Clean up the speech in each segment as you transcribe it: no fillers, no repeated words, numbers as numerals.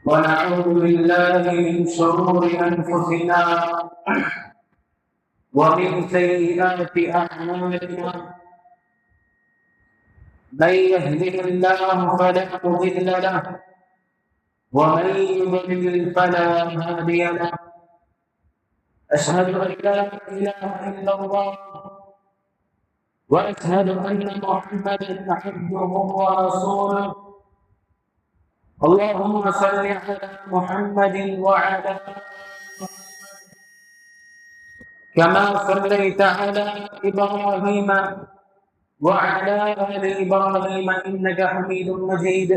ونعوذ بالله من شرور أنفسنا ومن سيئات أعمالنا. من يهده الله فلا مضل له ومن يضلل فلا هادي له. أشهد أن لا إله إلا الله وأشهد أن محمدا عبده ورسوله. اللهم صل على محمد وعلى كما صليت على إبراهيم وعلى آل إبراهيم إنك حميد مجيد.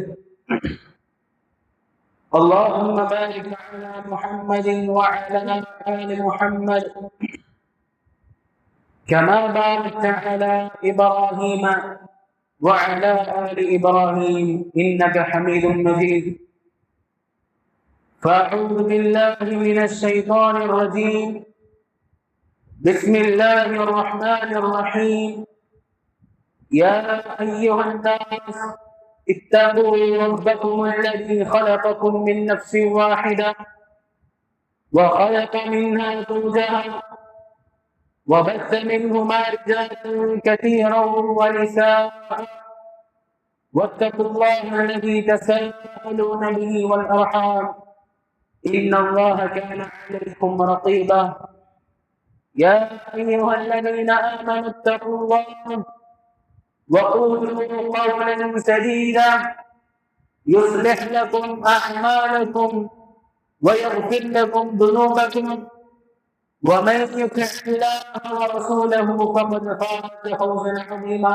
اللهم بارك على محمد وعلى آل محمد كما باركت على إبراهيم وعلى آل إبراهيم إنك حميد مجيد. فأعوذ بالله من الشيطان الرجيم. بسم الله الرحمن الرحيم. يا أيها الناس اتقوا ربكم الذي خلقكم من نفس واحدة وخلق منها زوجها وبث منهما رجالا كثيرا ونساء واتقوا الله الذي تساءلون به والأرحام إن الله كان عليكم رقيبا. يا أيها الذين آمنوا اتقوا الله وقولوا قولا سديدا يصلح لكم أعمالكم ويغفر لكم ذنوبكم ومن يطع الله ورسوله فقد فاز فوزا عظيما.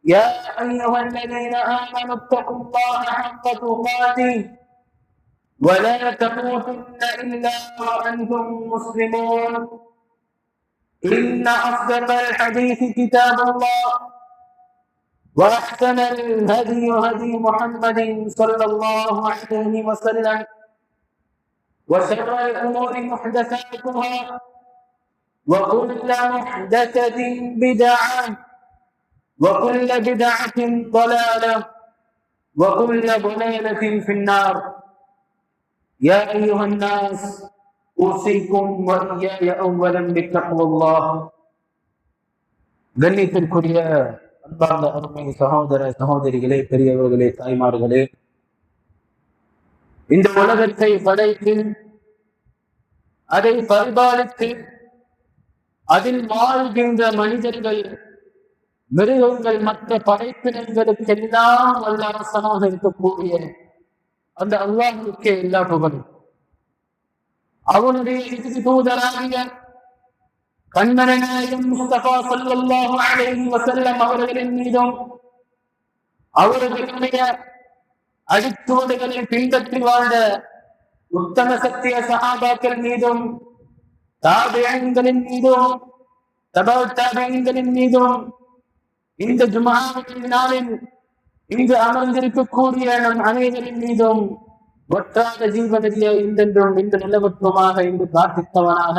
يا أيها الذين آمنوا اتقوا الله حق تقاته ولا تموتن إلا وأنتم مسلمون. إن أصدق الحديث كتاب الله وأحسن الهدي هدي محمد صلى الله عليه وسلم وشر الأمور محدثاتها وكل محدثة بدعة وكل بدعة ضلالة وكل ضلالة في النار. يا أيها الناس أوصيكم وإياي أولا بتقوى الله. கண்ணியத்திற்குரிய அன்பார்ந்த அருமை சகோதர சகோதரிகளே, பெரியவர்களே, தாய்மார்களே, இந்த உலகத்தை படைத்து அதை பரிபாலித்து அதில் வாழ்கின்ற மனிதர்கள், மிருகங்கள், மற்ற படைப்பினர்களுக்கெல்லாம் வல்லரசனாக இருக்கக்கூடிய அந்த அல்லாஹ்வுக்கே எல்லா புகழும். அவனுடைய தூதராகிய கண்மணி நாயகம் முஸ்தபா ஸல்லல்லாஹு அலைஹி வஸல்லம் அவர்களின் மீதும் அவர்களுடைய அடிச்சுவடுகளை பின்பற்றி வாழ்ந்த உத்தம சத்திய சஹாபாக்கள் மீதும் தாபிஈன்களின் மீதும் தபௌ தாபிஈன்களின் மீதும் இந்த ஜும்ஆவின் நாளில் இங்கு அமர்ந்திருக்கக்கூடிய நம் அனைவரின் மீதும் ஒற்றாத ஜீவனத்திய இன்றென்றும் இந்த நிலவற்றுமாக இன்று பிரார்த்தித்தவனாக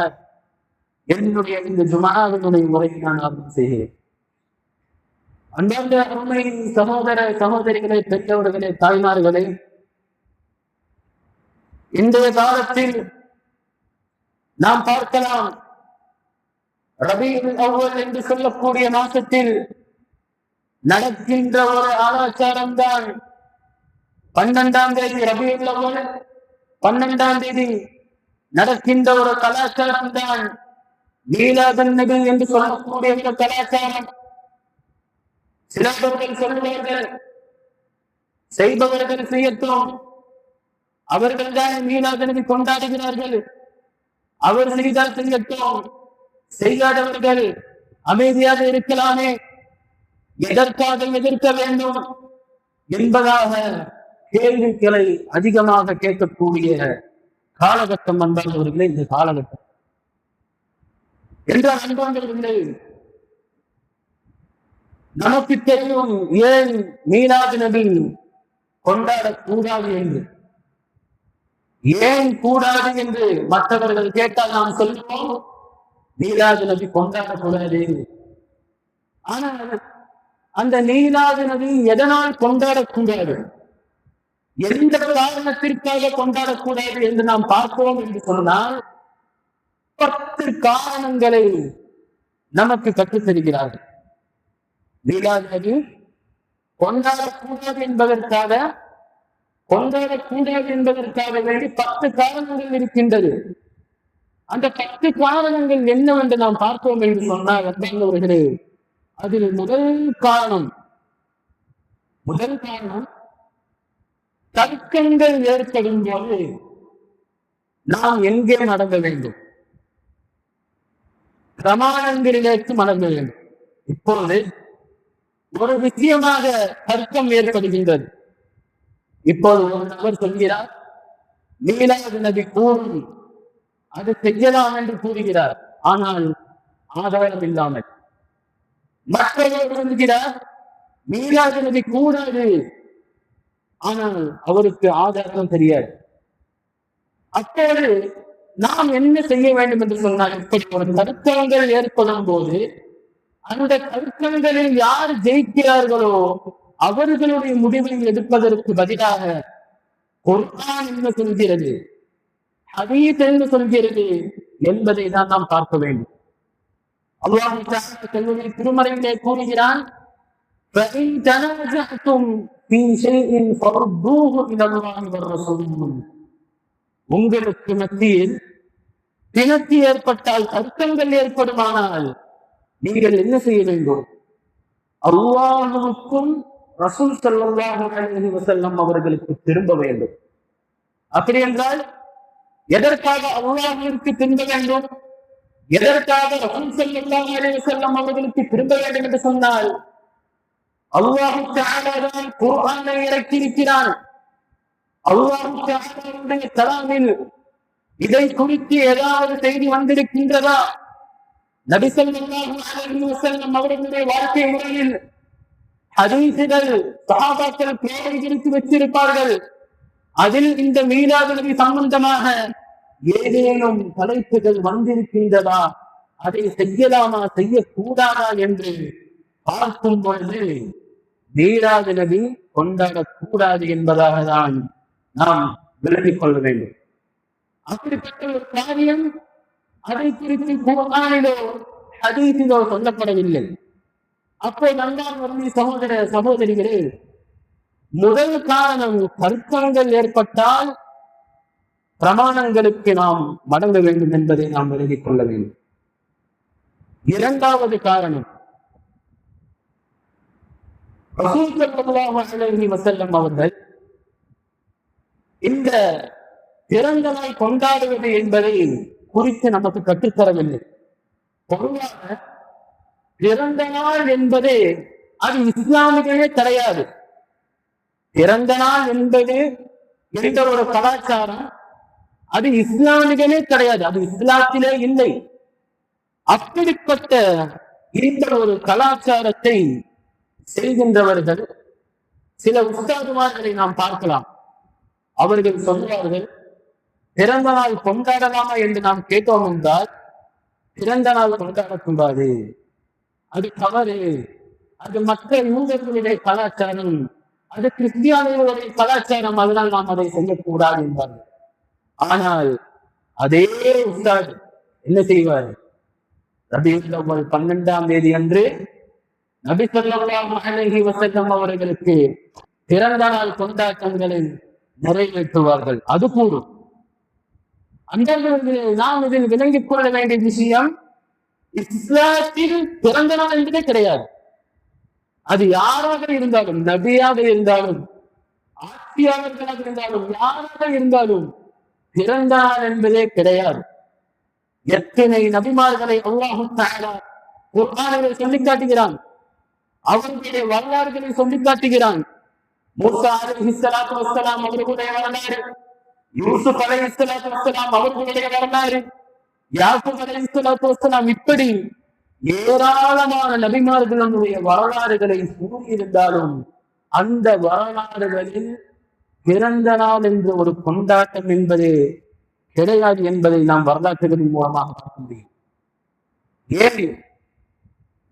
என்னுடைய இந்த ஜும்ஆவினுடைய முறையை நான் ஆரம்பம் செய்கிறேன். அன்பார்ந்த அருமை சகோதர சகோதரிகளே, பெற்றவர்களே, தாய்மார்களே, இன்றைய காலத்தில் நாம் பார்க்கலாம், ரபீஉல் அவ்வல் என்று சொல்லக்கூடிய மாசத்தில் நடக்கின்ற ஒரு ஆச்சாரம் தான் 12ஆம் தேதி ரபீஉல் அவ்வல், 12ஆம் தேதி நடக்கின்ற ஒரு கலாச்சாரம் தான் மீலாதுன் நபி என்று சொல்லக்கூடிய ஒரு கலாச்சாரம். சிலர்கள் சொல்வார்கள், செய்பவர்கள் செய்யட்டும், அவர்கள் தான் மீலாது நபி கொண்டாடுகிறார்கள், அவர் செய்தால் செய்யட்டும், செய்யாதவர்கள் அமைதியாக இருக்கலாமே, எதற்காக எதிர்க்க வேண்டும் என்பதாக கேள்விகளை அதிகமாக கேட்கக்கூடிய காலகட்டம் வந்தவர்களே இந்த காலகட்டம் என்ற அனுபவங்கள் இல்லை. நமக்கு தெரியும் ஏன் மீலாது நபி கொண்டாடக்கூடாது என்று. ஏன் கூடாது என்று மற்றவர்கள் கேட்டால் நாம் சொல்லுவோம், மீலாது நபி கொண்டாடக்கூடாது. ஆனால் அந்த மீலாது நபி எதனால் கொண்டாடக்கூடாது, எந்த காரணத்திற்காக கொண்டாடக்கூடாது என்று நாம் பார்ப்போம் என்று சொன்னால் 10 காரணங்களை நமக்கு கற்றுத் தருகிறார்கள். மீலாது கொண்டாடக்கூடாது என்பதற்காக வேண்டி 10 காரணங்கள் இருக்கின்றது. அந்த 10 காரணங்கள் என்னவென்று நாம் பார்ப்போம் என்று சொன்னால் அதில் முதல் காரணம் தர்க்கங்கள் ஏற்படும் போது நாம் எங்கே மடங்க வேண்டும்? பிரமாணங்களிலேக்கு மடங்க வேண்டும். இப்பொழுது ஒரு விஷயமாக தர்க்கம் ஏற்படுகின்றது. இப்போது ஒரு நபர் சொல்கிறார், மீலாது நபி கூறும் அது செய்யலாம் என்று கூறுகிறார், ஆனால் ஆதாரம் இல்லாமல். மற்றவர் சொல்கிறார் மீலாது நபி கூடாது, ஆனால் அவருக்கு ஆதாரம் தெரியாது. அப்போது நாம் என்ன செய்ய வேண்டும் என்று சொன்னால், இப்படி ஒரு தர்க்கங்கள் ஏற்படும் போது அந்த தர்க்கங்களில் யார் ஜெயிக்கிறார்களோ அவர்களுடைய முடிவை எடுப்பதற்கு பதிலாக குர்ஆன் என்ன சொல்கிறது, ஹதீஸ் என்ன சொல்கிறது என்பதை தான் நாம் பார்க்க வேண்டும். அல்லாஹ் தன்னுடைய திருமறையிலே கூறுகிறான், فَإِن تَنَازَعْتُمْ فِي شَيْءٍ فَرُدُّوهُ إِلَى اللَّهِ وَالرَّسُولِ. உங்களுக்கு மத்தியில் பிணக்கு ஏற்பட்டால், தர்க்கங்கள் ஏற்படுமானால் நீங்கள் என்ன செய்ய வேண்டும்? அல்லாஹ்வுக்கும் ரசூல் ஸல்லல்லாஹு அலைஹி வஸல்லம் அவர்களுக்கு திரும்ப வேண்டும். அப்படி என்றால் எதற்காக அல்லாஹ்விற்கு திரும்ப வேண்டும், எதற்காக ரசூல் ஸல்லல்லாஹு அலைஹி வஸல்லம் அவர்களுக்கு திரும்ப வேண்டும் என்று சொன்னால், அல்லாஹ் தஆலா தான் குர்ஆனை இறக்கியிருக்கிறான். அல்லாஹ் தஆலாவுடைய கலாமில் இதை குறித்து ஏதாவது செய்தி வந்திருக்கின்றதா? நபி ஸல்லல்லாஹு அலைஹி வஸல்லம் அவர்களுடைய வாழ்க்கை முறையில் ஹதீஸ்கள் சஹாபாக்கள் பிரயோகித்து வச்சிருப்பார்கள். அதில் இந்த மீலாது நபி சம்பந்தமாக ஏதேனும் தலைப்புகள் வந்திருக்கின்றதா, அதை செய்யலாமா செய்யக்கூடாதா என்று பார்க்கும் பொழுது மீலாது நபி கொண்டாடக்கூடாது என்பதாக தான் நாம் விளங்கிக் கொள்ள வேண்டும். அப்படிப்பட்ட ஒரு காரியம் அதை குறித்து குர்ஆனிலோ ஹதீஸிலோ சொல்லப்படவில்லை. அப்போ நண்பர்களே, சகோதர சகோதரிகளே, முதல் காரணம் தர்க்கங்கள் ஏற்பட்டால் பிரமாணங்களுக்கு நாம் மடங்க வேண்டும் என்பதை நாம் விளங்கிக் கொள்ள வேண்டும். இரண்டாவது காரணம், ரசூல் ஸல்லல்லாஹு அலைஹி வஸல்லம் அவர்கள் இந்த பிறந்த நாள் கொண்டாடுவது என்பதை குறித்து நமக்கு கற்றுத்தரவில்லை. பொதுவாக பிறந்த நாள் என்பது அது இஸ்லாமிலே கிடையாது. பிறந்த நாள் என்பது என்ற ஒரு கலாச்சாரம் அது இஸ்லாமிலே கிடையாது, அது இஸ்லாத்திலே இல்லை. அப்படிப்பட்ட இந்த ஒரு கலாச்சாரத்தை செய்கின்றவர்கள் சில உஸ்தாதுமார்களை நாம் பார்க்கலாம். அவர்கள் சொல்வார்கள், பிறந்த நாள் கொண்டாடலாமா என்று நாம் கேட்டோம் என்றால், பிறந்த நாள் கொண்டாடக்கூடாது, அது தவறு, அது மற்ற யூதர்களுடைய கலாச்சாரம், அது கிறிஸ்தியானிகளுடைய கலாச்சாரம், அதனால் நாம் அதை செய்யக்கூடாது என்பார்கள். ஆனால் அதே உஸ்தாத் என்ன செய்வார்? ரபீஉல் அவ்வல் 12ஆம் தேதி அன்று நபி ஸல்லல்லாஹு அலைஹி வஸல்லம் அவர்களுக்கு பிறந்த நாள் கொண்டாட்டங்களை நிறைவேற்றுவார்கள். அது கூடும். அந்த நாம் இதில் விளங்கிக் கொள்ள வேண்டிய விஷயம், இஸ்லாத்தில் பிறந்த நாள் என்பதே கிடையாது. அது யாராக இருந்தாலும், நபியாக இருந்தாலும், ஆட்சியாளர்களாக இருந்தாலும், யாராக இருந்தாலும் பிறந்த நாள் என்பதே கிடையாது. எத்தனை நபிமார்களை அல்லாஹ் தஆலா குர்ஆனில் சொல்லி காட்டுகிறான், அவர்களுடைய வரலாறுகளை சொல்லி காட்டுகிறான். மூசா அலைஹிஸ்ஸலாத்து வஸ்ஸலாம் அவர்களுடைய வரலாறு, யூசுப் அலைஹிஸ்ஸலாத்து வஸ்ஸலாம் அவர்களுடைய வரலாறு, யாக்கூப் அலைஹிஸ்ஸலாத்து வஸ்ஸலாம், இப்படி ஏராளமான நபிமார்களுடைய வரலாறுகளை கூறியிருந்தாலும் அந்த வரலாறுகளில் பிறந்த நாள் என்ற ஒரு கொண்டாட்டம் என்பது கிடையாது என்பதை நாம் வரலாற்றுகளின் மூலமாக பார்க்க முடியும். ஏன்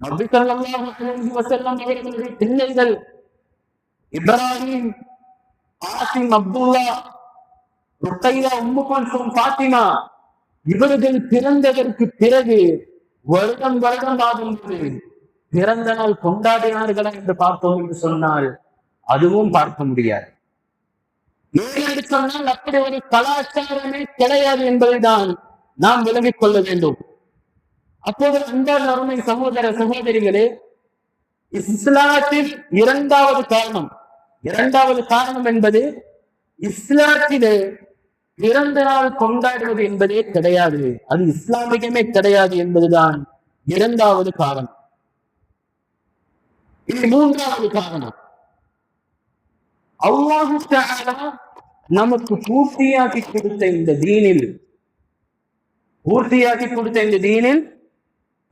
நபி ஸல்லல்லாஹு அலைஹி வஸல்லம் அவர்களுடைய பிள்ளைகள் இப்ராஹிம், ஆசிம், அப்துல்லா, ருக்கையா, உம்மு குல்சும், ஃபாத்திமா இவர்கள் பிறந்ததற்கு பிறகு வருடம் வருடம் ஆகும்போது பிறந்த நாள் கொண்டாடினார்களா என்று பார்த்தோம் என்று சொன்னால் அதுவும் பார்க்க முடியாது. ஏனென்று சொன்னால் அப்படி ஒரு கலாச்சாரமே கிடையாது என்பதைதான் நாம் விளங்கிக் கொள்ள வேண்டும். அப்போது அன்பான அருமை சகோதர சகோதரிகளே, இஸ்லாத்தில் இரண்டாவது காரணம் என்பது இஸ்லாத்திலே பிறந்த நாள் கொண்டாடுவது என்பதே கிடையாது, அது இஸ்லாமிகமே கிடையாது என்பதுதான் இரண்டாவது காரணம். இது மூன்றாவது காரணம். அல்லாஹ் தஆலா நமக்கு பூர்த்தியாக்கி கொடுத்த இந்த தீனில்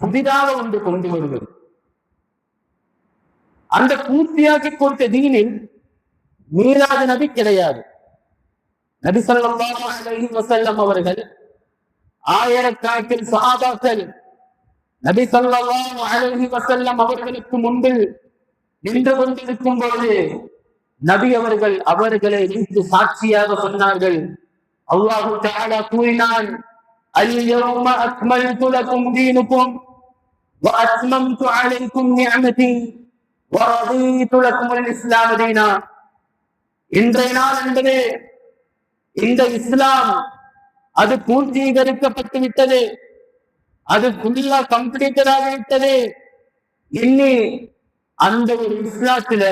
புதிதாக ஒன்று கொண்டு வருவது. அந்த பூர்த்தியாக்கி கொடுத்த தீனில் மீலாது நபி கிடையாது. நபி ஸல்லல்லாஹு அலைஹி வஸல்லம் அவர்கள் ஆயிரக்கணக்கில் சஹாபாக்கள் நபி ஸல்லல்லாஹு அலைஹி வஸல்லம் அவர்களுக்கு முன்பில் நின்று கொண்டிருக்கும் பொழுது நபி அவர்கள் அவர்களை நின்று சாட்சியாக சொன்னார்கள். அல்லாஹ் தஆலா கூறினான், அல்-யௌம அக்மல்து லகும் தீனக்கும் வ அத்மம்து அலைக்கும் நிஅமதி வ ரதீது லகும் அல்-இஸ்லாம் தீனா. இன்றைய நாள் என்பது இந்த இஸ்லாம் அது பூர்த்தீகரிக்கப்பட்டு விட்டது, அது ஃபுல்லா கம்ப்ளீட்டடாக விட்டது. இன்னி அந்த ஒரு இஸ்லாத்துல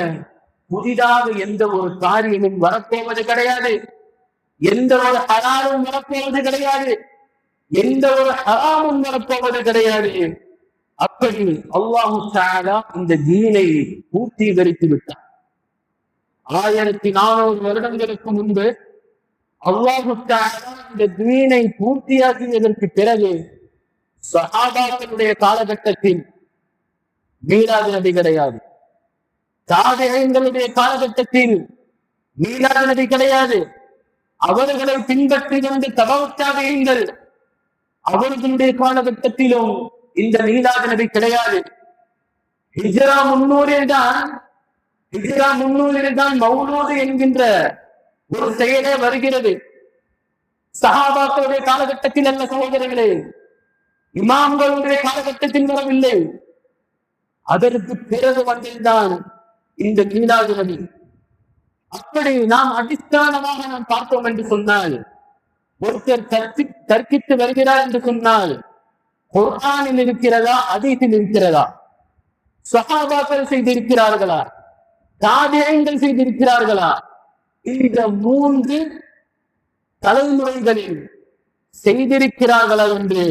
புதிதாக எந்த ஒரு காரியமும் வரப்போவது கிடையாது, எந்த ஒரு ஹலாலும் வரப்போவது கிடையாது, எந்த ஒரு ஹராமும் வரப்போவது கிடையாது. அப்படி அல்லாஹ் தஆலா இந்த தீனை பூர்த்தீகரித்து விட்டார். 1400 வருடங்களுக்கு முன்பு அல்லாஹ் தஆலா இந்த தீனை பூர்த்தியாக்கியதற்கு பிறகு சஹாபாக்களுடைய காலகட்டத்தில் மீலாது நபி கிடையாது, தாபிஈன்களுடைய காலகட்டத்தில் மீலாது நபி கிடையாது, அவர்களை பின்பற்றி வந்த தபஅத் தாபிஈன்கள் அவர்களுடைய காலகட்டத்திலும் இந்த மீலாது நபி கிடையாது. ஹிஜ்ரா 300 தான் மௌலூது என்கின்ற ஒரு செயலே வருகிறது. சஹாபாக்களுடைய காலகட்டத்தில் அல்ல சகோதரர்களே, இமாம்களுடைய காலகட்டத்தில் வரவில்லை, அதற்கு பிறகு வந்ததுதான் இந்த மீலாது நபி. அப்படி நாம் அடிஸ்தானமாக நாம் பார்த்தோம் என்று சொன்னால், ஒருத்தர் தர்க்கித்து வருகிறார் என்று சொன்னால் குர்ஆனில் இருக்கிறதா, ஹதீஸில் இருக்கிறதா, சஹாபாக்கள் செய்திருக்கிறார்களா, தாபிஈன்கள் செய்திருக்கிறார்களா, இந்த 3 தலைமுறைகளில் செய்திருக்கிறார்களா என்று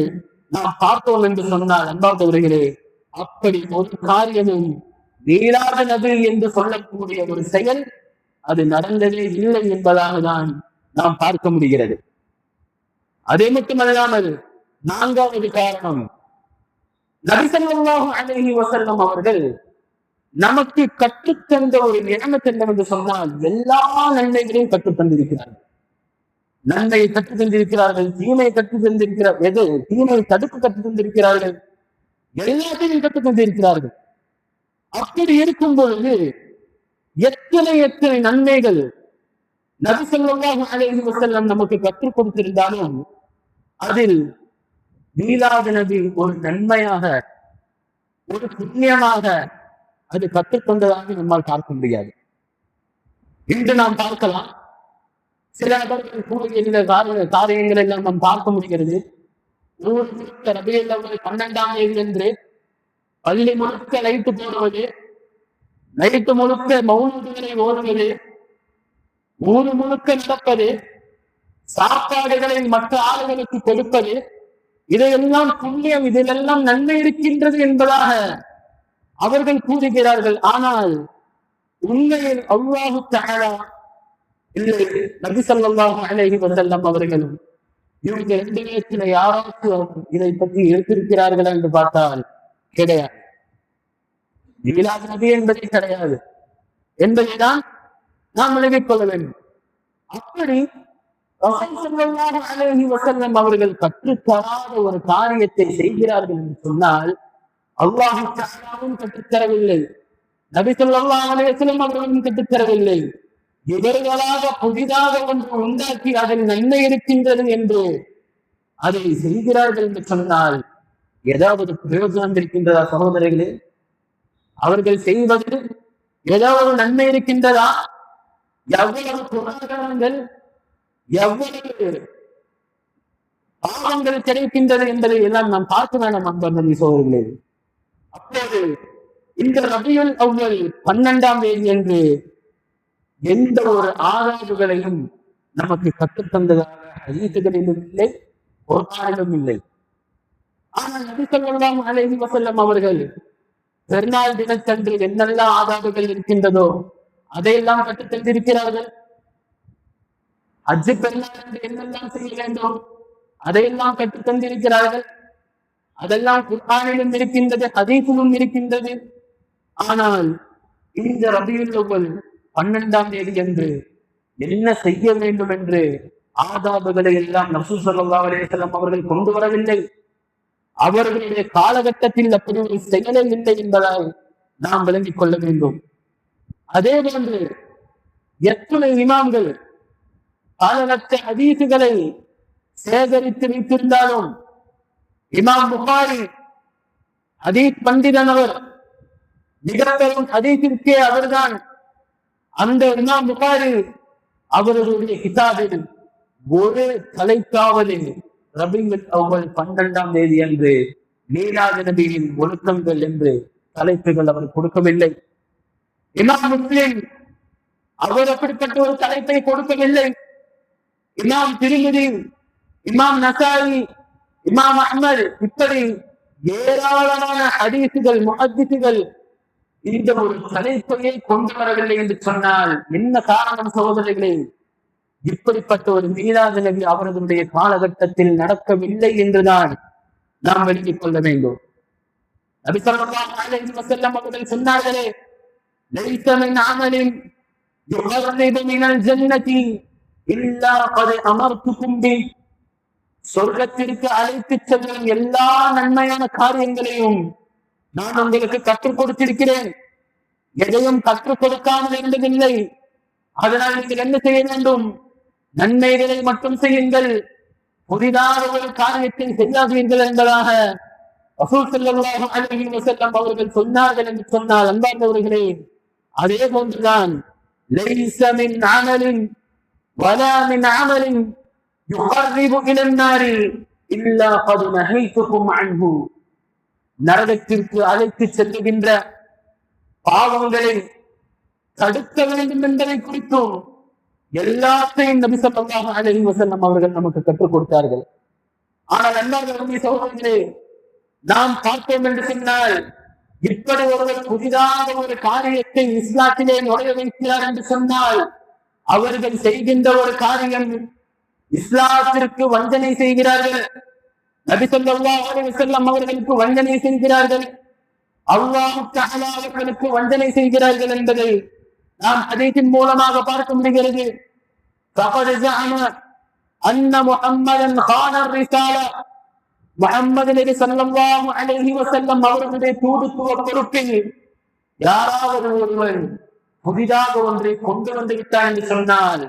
நாம் பார்த்தோம் என்று சொன்னால் அன்பார்ந்தவர்களே, அப்படி ஒரு காரியமும் மீலாது நபி என்று சொல்லக்கூடிய ஒரு செயல் அது நடந்ததே இல்லை என்பதாக தான் நாம் பார்க்க முடிகிறது. அதே மட்டுமல்லாமல் 4வது காரணம், நபி ஸல்லல்லாஹு அலைஹி வஸல்லம் அவர்கள் நமக்கு கற்றுத்தந்த ஒரு நியமத் என்னவென்று சொன்னால் எல்லா நன்மைகளையும் கற்றுத்தந்திருக்கிறார்கள். நன்மையை கற்றுத் தந்திருக்கிறார்கள், தீமையை கற்றுத் தந்திருக்கிறார்கள், தீமையை தடுப்பு கற்றுத் தந்திருக்கிறார்கள், எல்லாத்தையும் கற்றுத் தந்திருக்கிறார்கள். அப்படி இருக்கும் பொழுது எத்தனை நன்மைகள் நபி ஸல்லல்லாஹு அலைஹி வஸல்லம் நமக்கு கற்றுக் கொடுத்திருந்தாலும் அதில் மீலாது நபி ஒரு நன்மையாக, ஒரு புண்ணியமாக அது கற்றுக்கொண்டதாக நம்மால் பார்க்க முடியாது. இன்று நாம் பார்க்கலாம், சில நபர்கள் கூடிய இந்த காரியங்கள் எல்லாம் நாம் பார்க்க முடிகிறது. ரபியுல் அவ்வல் 12ஆம் தேதி என்று பள்ளி முழுக்க லைட்டு போடுவது, நைட்டு முழுக்க மௌலூதுகளை ஓடுவது, ஊரு முழுக்க நடப்பது, சாப்பாடுகளை மற்ற ஆளுகளுக்கு கொடுப்பது, இதையெல்லாம் புண்ணியம், இதிலெல்லாம் நன்மை இருக்கின்றது என்பதாக அவர்கள் கூறுகிறார்கள். ஆனால் உண்மையில் அல்லாஹ் தஆலா இல்லை, நபி ஸல்லல்லாஹு அலைஹி வஸல்லம் அவர்களும் இவங்க 2 பேர்ல யாராச்சும் இதை பற்றி எடுத்திருக்கிறார்கள் என்று பார்த்தால் கிடையாது. மீலாது நபி என்பதே கிடையாது என்பதைதான் நாம் விளங்கிக் கொள்ள வேண்டும். அப்படி ரசூல் ஸல்லல்லாஹு அலைஹி வஸல்லம் அவர்கள் கற்றுத்தராத ஒரு காரியத்தை செய்கிறார்கள் என்று சொன்னால் அல்லாஹ் தஆலாவும் கற்றுத்தரவில்லை, நபி ஸல்லல்லாஹு அலைஹி வஸல்லம் அவர்களும் கற்றுத்தரவில்லை. இவர்களாக புதிதாக ஒன்று உண்டாக்கி அதில் நன்மை இருக்கின்றது என்று அதை செய்கிறார்கள் என்று சொன்னால் ஏதாவது பிரயோஜனம் இருக்கின்றதா சகோதரர்களே? அவர்கள் செய்வது ஏதாவது நன்மை இருக்கின்றதா? எவ்வளவு புராணங்கள், எவ்வளவு பாவங்கள் கிடைக்கின்றது என்பதை எல்லாம் நாம் பார்க்க வேண்டாம் அன்பர்களே சகோதரர்களே. அப்போது இந்த ரபியுல் அவ்வல் 12ஆம் தேதி என்று எந்த ஒரு ஆதாரங்களையும் நமக்கு கற்றுத்தந்ததாக ஹதீசுகளிலும் இல்லை, குர்ஆனிலும் இல்லை. ஆனால் நபி ஸல்லல்லாஹு அலைஹி வஸல்லம் அவர்கள் பெருநாள் தினத்தன்று என்னெல்லாம் ஆதாரங்கள் இருக்கின்றதோ அதையெல்லாம் கற்றுத் தந்திருக்கிறார்கள். ஹஜ் பெருநாள் என்று என்னெல்லாம் செய்ய வேண்டும் அதையெல்லாம் கற்றுத் தந்திருக்கிறார்கள். அதெல்லாம் குர்ஆனிலும் இருக்கின்றது, ஹதீஸிலும் இருக்கின்றது. ஆனால் இந்த ரபியுல் அவ்வல் 12ஆம் தேதி என்று என்ன செய்ய வேண்டும் என்று ஆதாபுகளை எல்லாம் ரசூல் ஸல்லல்லாஹு அலைஹி வஸல்லம் அவர்கள் கொண்டு வரவில்லை. அவர்களுடைய காலகட்டத்தில் அப்படி ஒரு செயலே இல்லை என்பதால் நாம் விளங்கிக் கொள்ள வேண்டும். அதே போன்று எத்தனை இமாம்கள் காலகட்ட ஹதீசுகளை சேகரித்து வைத்திருந்தாலும் இமாம் புகாரி ஹதீஸ் பண்டிதன், அவர் மிகப்பெரும் ஹதீஸிற்கே அவர்தான். அந்த இமாம் புகாரி அவர்களுடைய கிதாபில் ஒரு தலைக்காவது ரபியுல் அவ்வல் 12ஆம் தேதி என்று மீலாது நபியின் ஒழுக்கங்கள் என்று தலைப்புகள் அவர் கொடுக்கவில்லை. இமாம் முஸ்லிம் அவர் அப்படிப்பட்ட ஒரு தலைப்பை கொடுக்கவில்லை. இமாம் திர்மிதி, இமாம் நசாயி, இமாம் அஹ்மத், இப்படி ஏராளமான ஹதீசுகள், முஹத்திசுகள் இந்த ஒரு தலைப்பையை கொண்டு வரவில்லை என்று சொன்னால் என்ன காரணம் சகோதரர்களே? இப்படிப்பட்ட ஒரு மீலாது நபி அவர்களுடைய காலகட்டத்தில் நடக்கவில்லை என்றுதான் நாம் விளங்கிக் கொள்ள வேண்டும். நபி ஸல்லல்லாஹு அலைஹி வஸல்லம் அவர்கள் சொன்னார்களே, லைஸ மின் அமலின் யுகர்ரிபு மினல் ஜன்னதி இல்லா கத் அமர்துகும் பி. சொர்க்கத்திற்கு அழைத்துச் செல்லும் எல்லா நன்மையான காரியங்களையும் நான் உங்களுக்கு கற்றுக் கொடுத்திருக்கிறேன். எதையும் கற்றுக் கொடுக்காமல் இருந்ததில்லை. அதனால் நீங்கள் என்ன செய்ய வேண்டும்? நன்மைகளை மட்டும் செய்யுங்கள், புதிதாக ஒரு காரியத்தை செய்யாதீர்கள் என்பதாக ரசூல் ஸல்லல்லாஹு அலைஹி வஸல்லம் அவர்கள் சொன்னார்கள் என்று சொன்னால் அன்பார்ந்தவர்களே, அதே போன்றுதான் லைஸ மின் அமலின் வலா மின் அமலின் யுகர்ரிபு இலன் நாரி இல்லா கத் நஹைதுகும் அன்ஹு. நரகத்திற்கு அழைத்து செல்லுகின்ற பாவங்களை தடுக்க வேண்டும் என்பதை குறித்தும் எல்லாத்தையும் நபி ஸல்லல்லாஹு அலைஹி வஸல்லம் அவர்கள் நமக்கு கற்றுக் கொடுத்தார்கள். ஆனால் அன்பார்ந்த சகோதரர்களே, நாம் பார்த்தோம் என்று சொன்னால் இப்படி ஒருவர் புதிதாக ஒரு காரியத்தை இஸ்லாத்திலே நுழைய வைக்கிறார் என்று சொன்னால் அவர்கள் செய்கின்ற ஒரு காரியம் இஸ்லாத்திற்கு வஞ்சனை செய்கிறார்கள். நபி ஸல்லல்லாஹு அலைஹி வஸல்லம் அவர்களுக்கு வஞ்சனை செய்கிறார்கள், அல்லாஹ் தஆலா அவர்களுக்கு வஞ்சனை செய்கிறார்கள் என்பதை நாம் ஹதீஸின் மூலமாக பார்க்க முடிகிறது. فقد زعم أن محمدا خان الرسالة. முஹம்மது நபி ஸல்லல்லாஹு அலைஹி வஸல்லம் அவர்களுடைய தூதுத்துவ பொறுப்பில் யாராவது ஒருவன் புதிதாக ஒன்றை கொண்டு வந்து விட்டான் என்று சொன்னால்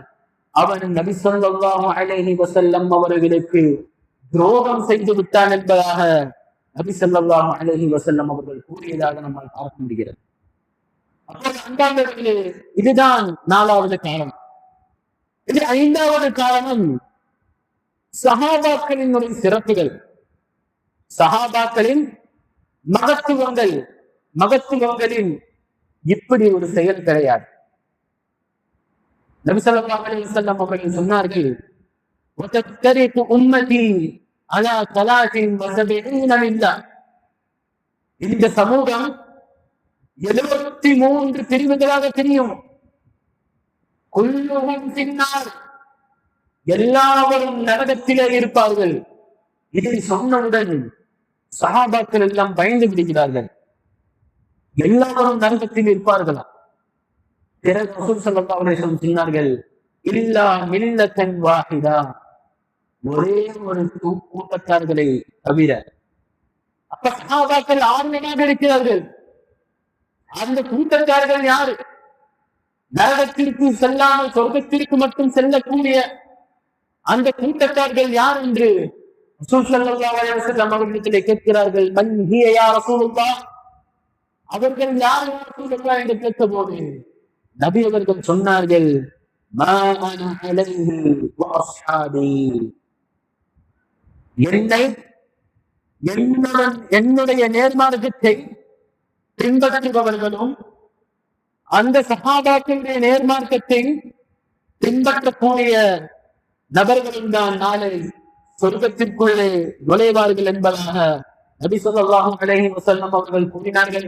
அவன் நபி ஸல்லல்லாஹு அலைஹி வஸல்லம் அவர்களுக்கு துரோகம் செய்து விட்டான் என்பதாக நபி ஸல்லல்லாஹு அலைஹி வஸல்லம் அவர்கள் கூறியதாக நம்மால் பார்க்க முடிகிறது. அப்போது அன்பார்ந்தவர்களே, இதுதான் 4வது காரணம். இது 5வது காரணம் சஹாபாக்களினுடைய சிறப்புகள், சஹாபாக்களின் மகத்துவங்களின் இப்படி ஒரு செயல் கிடையாது. நபி ஸல்லல்லாஹு அலைஹி வஸல்லம் அவர்கள் சொன்னார்கள், வதக்தரிகு உம்மதி அலா 73 மில்லா. இந்த சமூகம் 73 பிரிவுகளாக பிரியும். குல்லுஹும் ஃபின்னார், எல்லாரும் நரகத்திலே இருப்பார்கள். இதை சொன்னவுடன் சஹாபாக்கள் எல்லாம் பயந்து விடுகிறார்கள். எல்லாரும் நரகத்தில் இருப்பார்களா? பிறகு ரசூல் ஸல்லல்லாஹு அலைஹி வஸல்லம் சொன்னார்கள், இல்லா மில்லத்தன் வாஹிதா, ஒரே ஒரு கூட்டத்தார்களை தவிர. அப்ப சஹாபாக்கள் ஆர்வமாக இருக்கிறார்கள். அந்த கூட்டத்தார்கள் யாரு? நரகத்திற்கு செல்லாமல் சொர்க்கத்திற்கு மட்டும் செல்லக்கூடிய அந்த கூட்டத்தார்கள் யார் என்று ரசூல் ஸல்லல்லாஹு அலைஹி வஸல்லம் அவர்களிடத்திலே கேட்கிறார்கள். மன் ஹிய யா ரசூலுல்லாஹ், அவர்கள் யார் ரசூலுல்லாஹ் என்று கேட்டபோது நபி அவர்கள் சொன்னார்கள், மா அன அலைஹி வ அஸ்ஹாபி, என்னுடைய நேர்மார்க்கத்தை பின்பற்றுபவர்களும் அந்த சஹாபாக்களுடைய நேர்மார்க்கத்தை பின்பற்றக்கூடிய நபர்களும் தான் நாளை சொர்க்கத்திற்குள்ளே நுழைவார்கள் என்பதாக நபி ஸல்லல்லாஹு அலைஹி வஸல்லம் அவர்கள் கூறினார்கள்.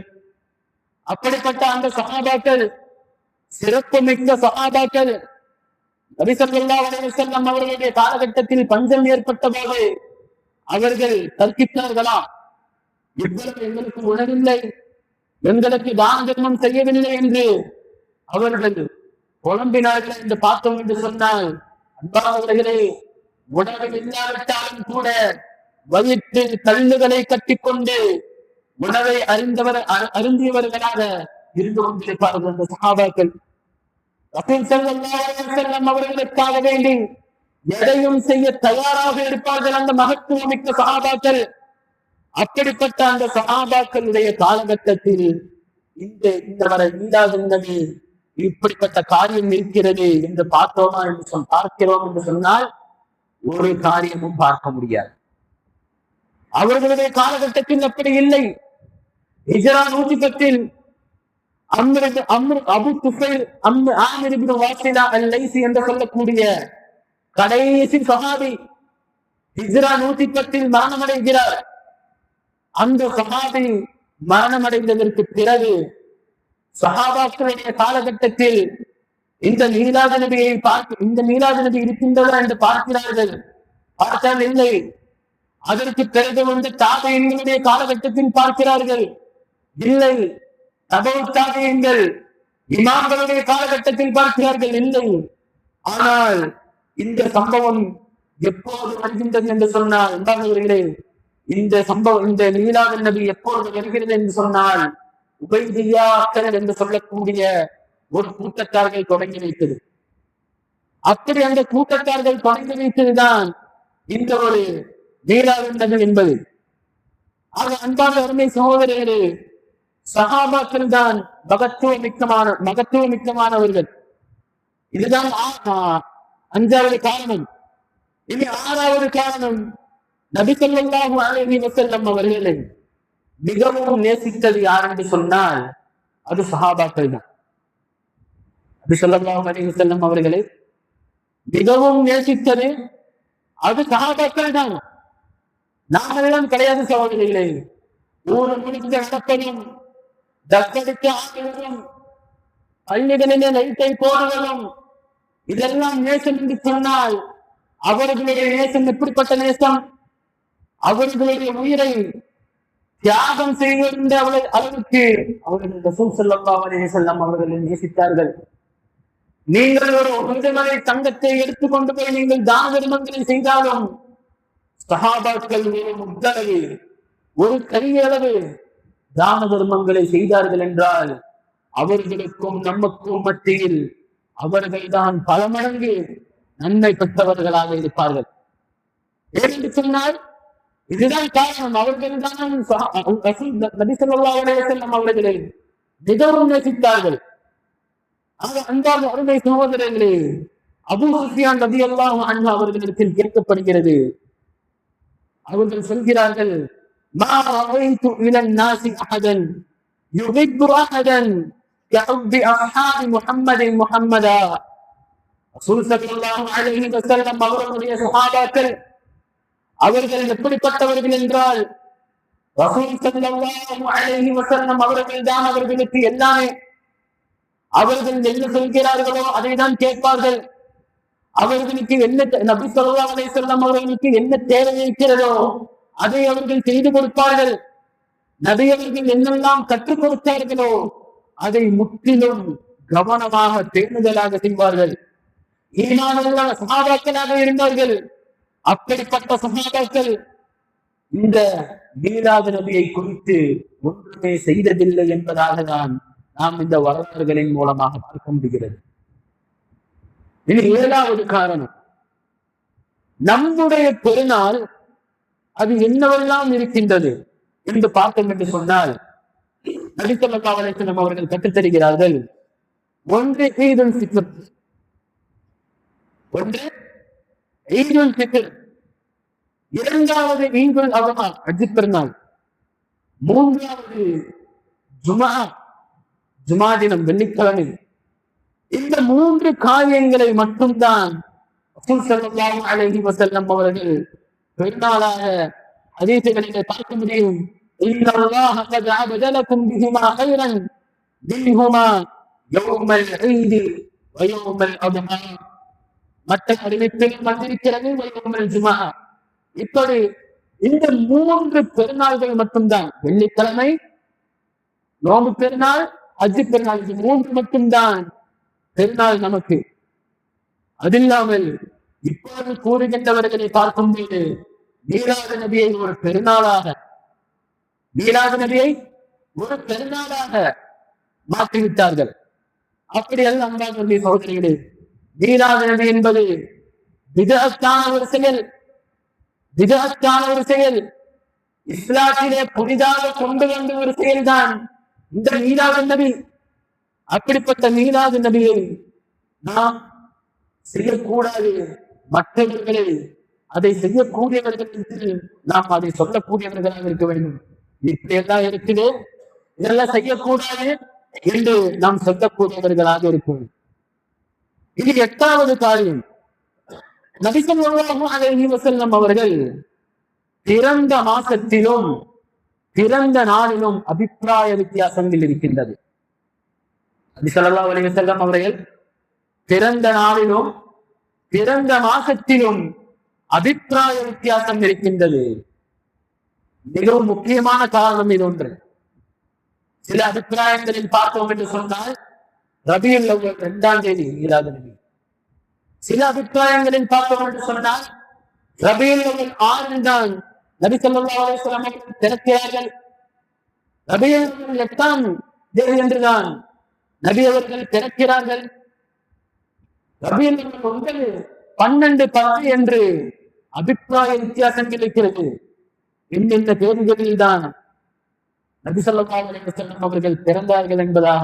அப்படிப்பட்ட அந்த சஹாபாக்கள், சிறப்புமிக்க சஹாபாக்கள், நபி ஸல்லல்லாஹு அலைஹி வஸல்லம் அவர்களுடைய காலகட்டத்தில் பஞ்சம் ஏற்பட்ட போது அவர்கள் தர்க்கித்தார்களா? இவ்வளவு எங்களுக்கு உணவில்லை, எங்களுக்கு தான தர்மம் செய்யவில்லை என்று அவர்கள் புலம்பினார்கள் என்று பார்த்தோம் என்று சொன்னால், அன்பானவர்களே, உணவு இல்லாவிட்டாலும் கூட வயிற்றில் கல்லுகளை கட்டிக்கொண்டு உணவை அருந்தியவர்களாக இருந்து கொண்டிருப்பார்கள் அந்த சஹாபாக்கள். ரசூல் ஸல்லல்லாஹு அலைஹி வஸல்லம் அவர்களுக்காக வேண்டி எதையும் செய்ய தயாராக இருப்பார்கள் அந்த மகத்துவமிக்க சஹாபாக்கள். அப்படிப்பட்ட அந்த சஹாபாக்களுடைய காலகட்டத்தில் இந்த வர ஈடாகின்றது, இப்படிப்பட்ட காரியம் இருக்கிறது என்று பார்த்தோமா என்று பார்க்கிறோம் என்று சொன்னால் ஒரு காரியமும் பார்க்க முடியாது. அவர்களுடைய காலகட்டத்தில் அப்படி இல்லை. ஹிஜ்ரா 110 அபு துஃபைல் ஆமிர் இப்னு வாசிலா அல்-லைசி என்று சொல்லக்கூடிய கடைசி சஹாபி ஹிஜ்ரா 110 மரணமடைகிறார். அந்த சஹாபி மரணமடைந்ததற்கு பிறகு சஹாபாக்களுடைய காலகட்டத்தில் இந்த மீலாது நபியை இந்த மீலாது நபி இருக்கின்றவர் என்று பார்க்கிறார்கள். பார்த்தால் இல்லை. அதற்கு பிறகு வந்து தாபியீன்களுடைய காலகட்டத்தில் பார்க்கிறார்கள், இல்லை. தபவு தாபியீன்கள் இமாம்களுடைய காலகட்டத்தில் பார்க்கிறார்கள், இல்லை. ஆனால் இந்த சம்பவம் எப்போது வருகின்றது என்று சொன்னால், இந்த சம்பவம், இந்த மீலாது நபி எப்போது வருகிறது என்று சொன்னால், உபைதிய்யாக்கள் என்று சொல்லக்கூடிய ஒரு கூட்டத்தார்கள் தொடங்கி வைத்தது. அப்படி அந்த கூட்டத்தார்கள் தொடங்கி வைத்ததுதான் இந்த ஒரு மீலாது நபி என்பது. ஆக அன்பான அருமை சகோதரர்களே, சஹாபாக்கள் தான் மகத்துவமிக்கமானவர்கள். இதுதான் 5வது காரணம். இனி 6வது காரணம், நபி ஸல்லல்லாஹு அலைஹி வஸல்லம் அவர்களை மிகவும் நேசித்தது யார் என்று சொன்னால் அது சஹாபாக்கள் தான். நபி ஸல்லல்லாஹு அலைஹி வஸல்லம் அவர்களை மிகவும் நேசித்தது அது சஹாபாக்கள் தான். நாமெல்லாம் கிடையாது சகோதரிகளே. ஊர் முடித்த நடப்பதும், தக்கடிக்க ஆடுவதும், பள்ளிகளிலே லைட்டை போடுவதும், இதெல்லாம் நேசம் என்று சொன்னால் அவர்களுடைய நேசம் எப்படிப்பட்ட நேசம்? அவர்களுடைய உயிரை தியாகம் செய்கின்ற அளவுக்கு அவர்கள் ரசூல் ஸல்லல்லாஹு அலைஹி வஸல்லம் அவர்களை நேசித்தார்கள். நீங்கள் ஒரு விடுதலை தங்கத்தை எடுத்துக்கொண்டு போய் நீங்கள் தான தர்மங்களை செய்தாலும் சஹாபாக்கள் ஒரு முத்தளவு, ஒரு கையளவு தான தர்மங்களை செய்தார்கள் என்றால் அவர்களுக்கும் நமக்கும் மத்தியில் அவர்கள் தான் பல மடங்கு நன்மை பெற்றவர்களாக இருப்பார்கள். ஏனென்று சொன்னால் இதுதான் காரணம். அவர்கள் தான் நபி ஸல்லல்லாஹு அலைஹி வஸல்லம் அவர்களை மிகவும் நேசித்தார்கள். அன்பான அருமை சகோதரர்களே, அபூ சுஃபியான் ரலியல்லாஹு அன்ஹு அவர்களிடத்தில் கேட்கப்படுகிறது. அவர்கள் சொல்கிறார்கள், மா ரஅய்து இலன் நாஸி அஹதன் யுஹிப்பு அஹதன் கஹுப்பி அஸ்ஹாபி முஹம்மதின் முஹம்மதா. ரசூல் ஸல்லல்லாஹு அலைஹி வஸல்லம் அவர்களுடைய சஹாபாக்கள் அவர்கள் எப்படிப்பட்டவர்கள் என்றால், ரசூல் ஸல்லல்லாஹு அலைஹி வஸல்லம் அவர்கள் தான் அவர்களுக்கு எல்லாமே. அவர்கள் என்ன சொல்கிறார்களோ அதை தான் கேட்பார்கள். அவர்களுக்கு என்ன நபி ஸல்லல்லாஹு அலைஹி வஸல்லம் அவர்களுக்கு என்ன தேவை இருக்கிறதோ அதை அவர்கள் செய்து கொடுப்பார்கள். நபி அவர்கள் என்னெல்லாம் கற்றுக் கொடுத்தார்களோ அதை முற்றிலும் கவனமாக பேணுதலாக செய்வார்கள். ஈமானுள்ள சஹாபாக்களாக இருந்தார்கள். அப்படிப்பட்ட சஹாபாக்கள் இந்த மீலாது நபியை குறித்து ஒன்றுமே செய்ததில்லை என்பதாக தான் நாம் இந்த வரலாறுகளின் மூலமாக பார்க்க முடிகிறது. இது 7வது காரணம். நம்முடைய பெருநாள் அது என்னவெல்லாம் இருக்கின்றது என்று பார்த்தோம் என்று சொன்னால், நபி ஸல்லல்லாஹு அலைஹி வஸல்லம் அவர்கள் கற்றுத் தருகிறார்கள். ஒன்று ஈதுல் ஃபித்ர், ஒன்று ஈதுல் ஃபித்ர், இரண்டாவது ஈதுல் அத்ஹா ஹஜ் பெருநாள், மூன்றாவது ஜுமா தினம் வெள்ளிக்கிழமை. இந்த 3 காரியங்களை மட்டும்தான் ரசூல் ஸல்லல்லாஹு அலைஹி வஸல்லம் அவர்கள் பெருநாளாக ஹதீஸுகளிலே பார்க்க முடியும். இன்னல்லாஹ கத் அபதலகும் பிஹிமா கைரன் மின்ஹுமா யௌமல் ஈத் வ யௌமல் அத்ஹா. மற்ற அறிவிப்பில் வந்திருக்கிறது யௌமல் ஜுமா. இப்படி இந்த 3 பெருநாள்கள் மட்டும்தான், வெள்ளிக்கிழமை, நோன்பு பெருநாள், ஹஜ் பெருநாள், இது 3 மட்டும்தான் பெருநாள் நமக்கு. அதில்லாமல் இப்போது கூறுகின்றவர்களை பார்க்கும்போது மீலாது நபியை ஒரு பெருநாளாக, மீலாது நபியை ஒரு பெருநாளாக மாற்றிவிட்டார்கள். அப்படியல்ல அன்பார்ந்த சகோதரிகளே, மீலாது நபி என்பது விதத்தான ஒரு செயல், விதத்தான ஒரு செயல், இஸ்லாத்திலே புதிதாக கொண்டு வந்த ஒரு செயல்தான் இந்த மீலாது நபி. அப்படிப்பட்ட மீலாது நபியை நாம் செய்யக்கூடாது. மற்றவர்களை அதை செய்யக்கூடியவர்களுக்கு நாம் அதை சொல்லக்கூடியவர்களாக இருக்க வேண்டும். இப்படி எல்லாம் இருக்குது, இதெல்லாம் செய்யக்கூடாது என்று நாம் சொல்லக்கூடியவர்களாக இருக்கும். இது 8வது காரியம். நபி ஸல்லல்லாஹு அலைஹி வஸல்லம் அவர்கள் பிறந்த மாசத்திலும் பிறந்த நாளிலும் அபிப்பிராய வித்தியாசங்கள் இருக்கின்றது. நபி ஸல்லல்லாஹு அலைஹி வஸல்லம் அவர்கள் பிறந்த நாளிலும் பிறந்த மாசத்திலும் அபிப்பிராய வித்தியாசம் இருக்கின்றது. மிகவும் முக்கியமான காரணம் இது ஒன்று. சில அபிப்பிராயங்களில் பார்த்தோம் என்று சொன்னால் ரபியுல் அவ்வல் 2ஆம் தேதி மீலாது நபி. சில அபிப்பிராயங்களில் பார்த்தோம் என்று சொன்னால் ரபியுல் அவ்வல் 6 தான் நபி ஸல்லல்லாஹு அலைஹி வஸல்லம் பிறக்கிறார்கள். ரபியுல் அவ்வல் 8ஆம் தேதி என்றுதான் நபி அவர்கள் பிறக்கிறார்கள். ரபியுல் அவ்வல் 12, 10 என்று அபிப்பிராய வித்தியாசங்கள் இருக்கிறது. இந்த தேதிகளில் தான் நபி ஸல்லல்லாஹு அலைஹி வஸல்லம் அவர்கள் பிறந்தார்கள் என்பதாக.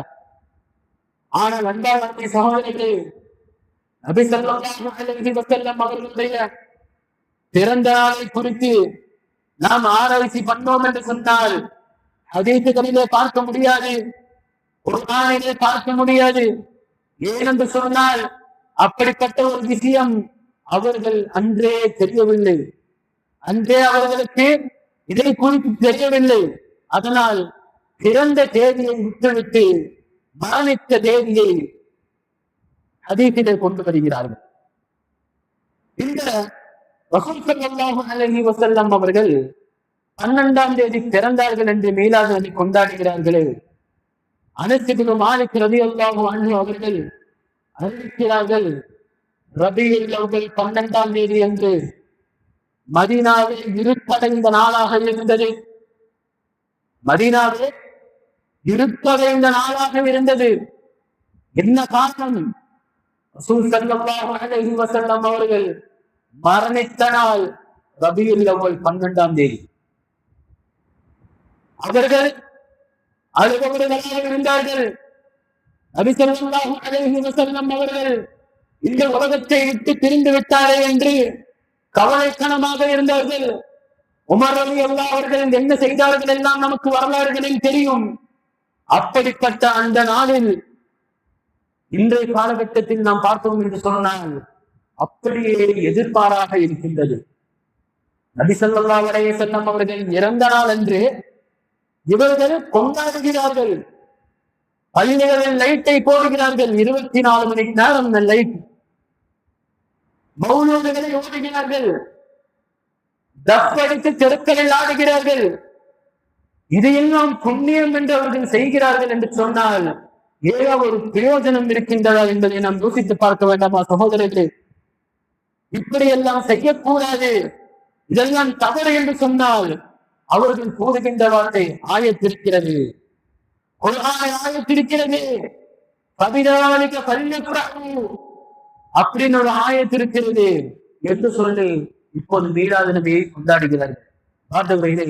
ஆனால் அன்பார்ந்த சகோதரர்களே, நபி ஸல்லல்லாஹு அலைஹி வஸல்லம் அவர்களுடைய பிறந்த நாளை குறித்து நாம் ஆராய்ச்சி பண்ணோம் என்று சொன்னால் ஹதீஸுகளிலே பார்க்க முடியாது, குர்ஆனிலே பார்க்க முடியாது. ஏனென்று சொன்னால் அப்படிப்பட்ட ஒரு விஷயம் அவர்கள் அன்றே தெரியவில்லை, அன்றே அவர்களுக்கு இதை குறித்து தெரியவில்லை. அதனால் பிறந்த தேதியை விட்டுவிட்டு மரணித்த தேதியை ஹதீஸிலே கொண்டு வருகிறார்கள். இந்த ரசூல் ஸல்லல்லாஹு அலைஹி வஸல்லம் அவர்கள் 12ஆம் தேதி பிறந்தார்கள் என்று மீலாது நபி கொண்டாடுகிறார்களே. அனஸ் இப்னு மாலிக் ரலியல்லாஹு அன்ஹு அவர்கள் அறிவிக்கிறார்கள், ரபியுல் அவ்வல் 12ஆம் தேதி என்று மதீனாவில் இருட்டடைந்த நாளாக இருந்தது. மதீனாவில் இருட்டடைந்த நாளாக இருந்தது. என்ன காரணம்? ரசூல் ஸல்லல்லாஹு அலைஹி வஸல்லம் அவர்கள் மரணித்த நாள் ரபியுல் அவ்வல் 12ஆம் தேதி. அவர்கள் அழுபவர்களாக இருந்தார்கள். நபி ஸல்லல்லாஹு அலைஹி வஸல்லம் அவர்கள் இந்த உலகத்தை விட்டு பிரிந்து விட்டாரே என்று கவலைத்தனமாக இருந்தார்கள். உமர் ரலியல்லாஹு அவர்கள் என்ன செய்தார்கள் எல்லாம் நமக்கு வரலாறுகளில் தெரியும். அப்படிப்பட்ட அந்த நாளில் இன்றைய காலகட்டத்தில் நாம் பார்த்தோம் என்று சொன்னால் அப்படியே எதிர்பாராக இருக்கின்றது. நபி ஸல்லல்லாஹு அலைஹி வஸல்லம் அவர்கள் இறந்த நாள் என்று இவர்கள் கொண்டாடுகிறார்கள். பள்ளிகளில் லைட்டை போடுகிறார்கள், 24 மணி நேரம் லைட். மௌலூதுகளை ஓடுகிறார்கள், தப்படித்து தெருக்களில் ஆடுகிறார்கள். இதையெல்லாம் புண்ணியம் என்று அவர்கள் செய்கிறார்கள் என்று சொன்னால் ஏதோ ஒரு பிரயோஜனம் இருக்கின்றதா என்பதை நாம் யோசித்து பார்க்க வேண்டாமா சகோதரர்களே? இப்படியெல்லாம் செய்யக்கூடாது, இதெல்லாம் தவறு என்று சொன்னால் அவர்கள் கூறுகின்ற வார்த்தை ஆயத்திருக்கிறது. குர்ஆன் ஆயத்திருக்கிறது, பபிதாலிக பல்யஃப்ரஹு அப்படின்னு ஒரு ஆயத்திருக்கிறது என்று சொல்லி இப்போது மீலாது நபியை கொண்டாடுகிறார்கள். பார்த்தவர்களே,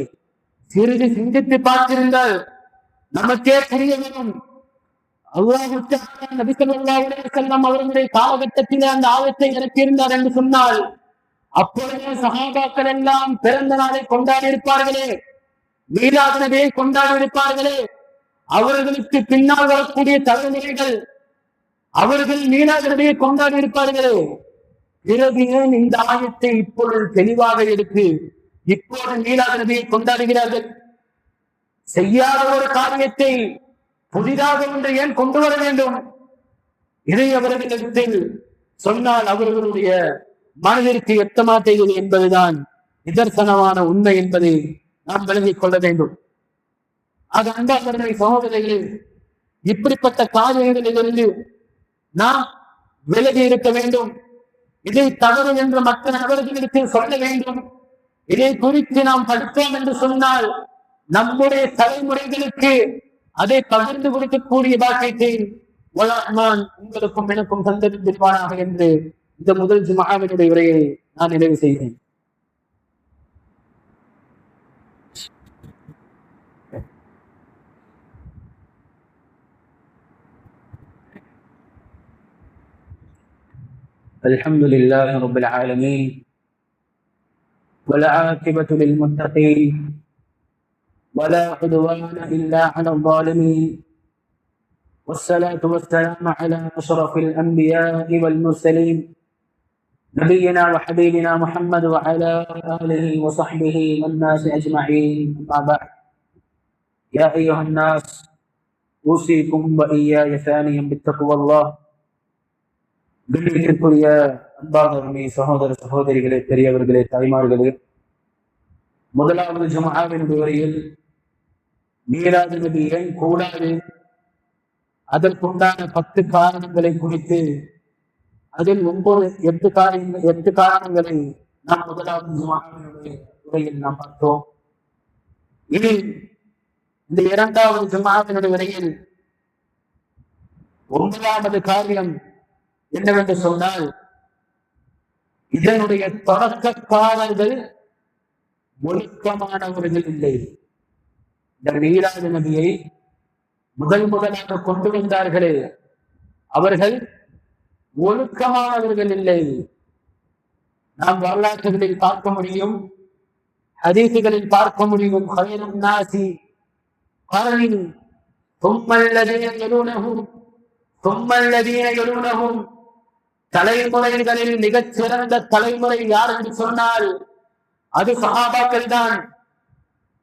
சிறிது சிந்தித்து பார்த்திருந்தால் நமக்கே புரிய வரும். அல்லாஹ் தஆலா நபி ஸல்லல்லாஹு அலைஹி வஸல்லம் அவர்களுடைய காலகட்டத்தில் அந்த ஆயத்தை இறக்கியிருந்தார் என்று சொன்னால், அப்பொழுதே சஹாபாக்கள் எல்லாம் பிறந்த நாளை கொண்டாடி இருப்பார்களே, மீலாது நபியை கொண்டாடி இருப்பார்களே. அவர்களுக்கு பின்னால் வரக்கூடிய தலைமுறைகள் அவர்கள் மீலாது நபியை கொண்டாடி இருப்பார்களே. பிறகு ஏன் இந்த ஆயத்தை இப்பொழுது தெளிவாக எடுத்து இப்போது மீலாது நபியை கொண்டாடுகிறார்கள்? செய்யாத ஒரு காரியத்தை புதிதாக ஒன்று ஏன் கொண்டு வர வேண்டும்? இதை அவர்களிடத்தில் சொன்னால் அவர்களுடைய மனதிற்கு எட்ட மாட்டேங்குது என்பதுதான் நிதர்சனமான உண்மை என்பதை நாம் விளங்கிக் கொள்ள வேண்டும். ஆக அன்பார்ந்த சகோதரர்களே, இப்படிப்பட்ட காரியங்களிலிருந்து நாம் விலகி இருக்க வேண்டும். இதை தவறு என்று மற்ற நபர்களிடத்தில் சொல்ல வேண்டும். இதை குறித்து நாம் படித்தோம் என்று சொன்னால் நம்முடைய தலைமுறைகளுக்கு அதை பகிர்ந்து கொடுக்கக்கூடிய பாக்கியத்தை ரஹ்மான் உங்களுக்கும் எனக்கும் தந்திருப்பானாக என்று இந்த முதல் ஜும்ஆவினுடைய உரையை நான் நிறைவு செய்கிறேன். அல்ஹம்துலில்லாஹி ரப்பில் ஆலமீன் والعاقبة للمتقين ولا عدوان إلا على الظالمين والصلاة والسلام على أشرف الأنبياء والمرسلين نبينا وحبيبنا محمد وعلى آله وصحبه والناس أجمعين. أما بعد، يا أيها الناس أوصيكم وإياي ثانيا بالتقوى الله. கண்ணியத்திற்குரிய அன்பார்ந்த சகோதர சகோதரிகளே, பெரியவர்களே, தாய்மார்களே, முதலாவது ஜும்ஆவினுடைய உரையில் மீலாது நபி ஏன் கூடாது, அதற்குண்டான 10 காரணங்களை குறித்து அதில் 8 காரணங்களை நாம் முதலாவது ஜும்ஆவினுடைய உரையில் நாம் பார்த்தோம். இனி இந்த இரண்டாவது ஜும்ஆவினுடைய உரையில் 9வது காரியம் என்னவென்று சொன்னால், இதனுடைய தொடக்கக்காரர்கள் ஒழுக்கமானவர்கள் இல்லை. இந்த மீலாது நபியை முதலாக கொண்டு வந்தார்களே, அவர்கள் ஒழுக்கமானவர்கள் இல்லை. நாம் வரலாற்றுகளில் பார்க்க முடியும், ஹதீசுகளில் பார்க்க முடியும். ஹைருன் நாஸி கர்னி தும்மல்லதீன யலூனஹும் தும்மல்லதீன யலூனஹும். தலைமுறைகளில் மிகச் சிறந்த தலைமுறை யார் என்று சொன்னால் அது சஹாபாக்கள் தான்.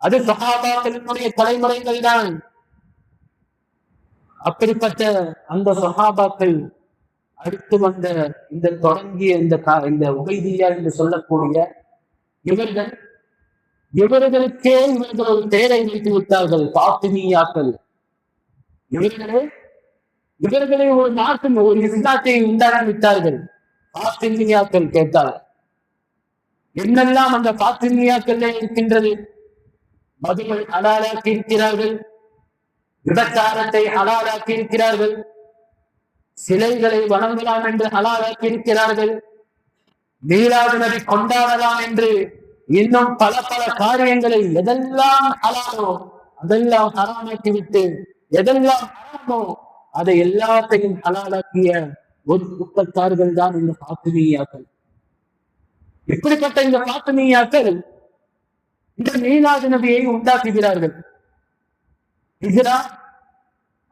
அது சஹாபாக்களினுடைய தலைமுறைகள் தான். அப்படிப்பட்ட அந்த சஹாபாக்கள் அடுத்து வந்த இந்த தொடங்கிய இந்த உகைதியா என்று சொல்லக்கூடிய இவர்களுக்கே இவர்கள் ஒரு பெயரை வைத்து விட்டார்கள், பாத்திமியாக்கள். இவர்களை ஒரு நாட்டின் ஒரு இஸ்லாத்தை உண்டாக்கி விட்டார்கள், பாத்திமியாக்கள். கேட்டால் என்னெல்லாம் அந்த பாத்திமியாக்கள் இருக்கின்றது? மதுவை ஹலாலாக்கி இருக்கிறார்கள், விபச்சாரத்தை ஹலாலாக்கி இருக்கிறார்கள், சிலைகளை வணங்கலாம் என்று ஹலாலாக்கி இருக்கிறார்கள், மீலாது நபி கொண்டாடலாம் என்று இன்னும் பல பல காரியங்களை எதெல்லாம் ஹலாலோ அதெல்லாம் ஹராமாக்கி விட்டு எதெல்லாம் ஹராமோ அதை எல்லாத்தையும் ஹலாலாக்கிய ஒரு குற்றத்தார்கள் தான் இந்த பாத்திமியாக்கள். இப்படிப்பட்ட இந்த பாத்திமியாக்கள் இந்த மீலாது நபியை உண்டாக்குகிறார்கள். ஹிஜ்ரா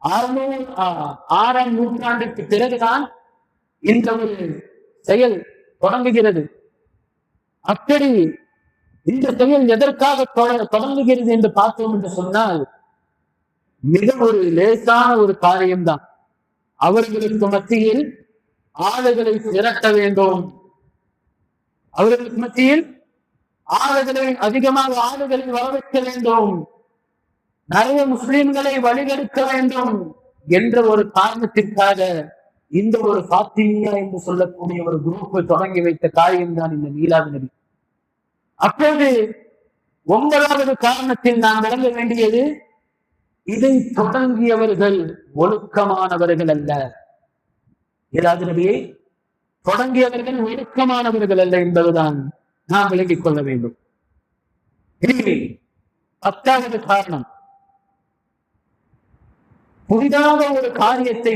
6ஆம் நூற்றாண்டுக்கு பிறகுதான் இந்த ஒரு செயல் தொடங்குகிறது. அப்படி இந்த செயல் எதற்காக தொடங்குகிறது என்று பார்த்தோம் என்று சொன்னால் மிக ஒரு லேசான ஒரு காரியம்தான். அவர்களுக்கு மத்தியில் ஆளுகளை திரட்ட வேண்டும், அவர்களுக்கு மத்தியில் அதிகமாக ஆளுகளை வரவேற்க வேண்டும், நிறைய முஸ்லிம்களை வழிகெடுக்க வேண்டும் என்ற ஒரு காரணத்திற்காக இந்த ஒரு பாத்திமியா என்று சொல்லக்கூடிய ஒரு குரூப்பை தொடங்கி வைத்த காரியம் தான் இந்த மீலாது நபி. அப்போது 9வது காரணத்தில் நாம் விளங்க வேண்டியது, இதை தொடங்கியவர்கள் ஒழுக்கமானவர்கள் அல்ல. ஏதாவது நபியை தொடங்கியவர்கள் ஒழுக்கமானவர்கள் அல்ல என்பதுதான் நாம் விளங்கிக் கொள்ள வேண்டும். எனவே 10வது காரணம், புதிதாக ஒரு காரியத்தை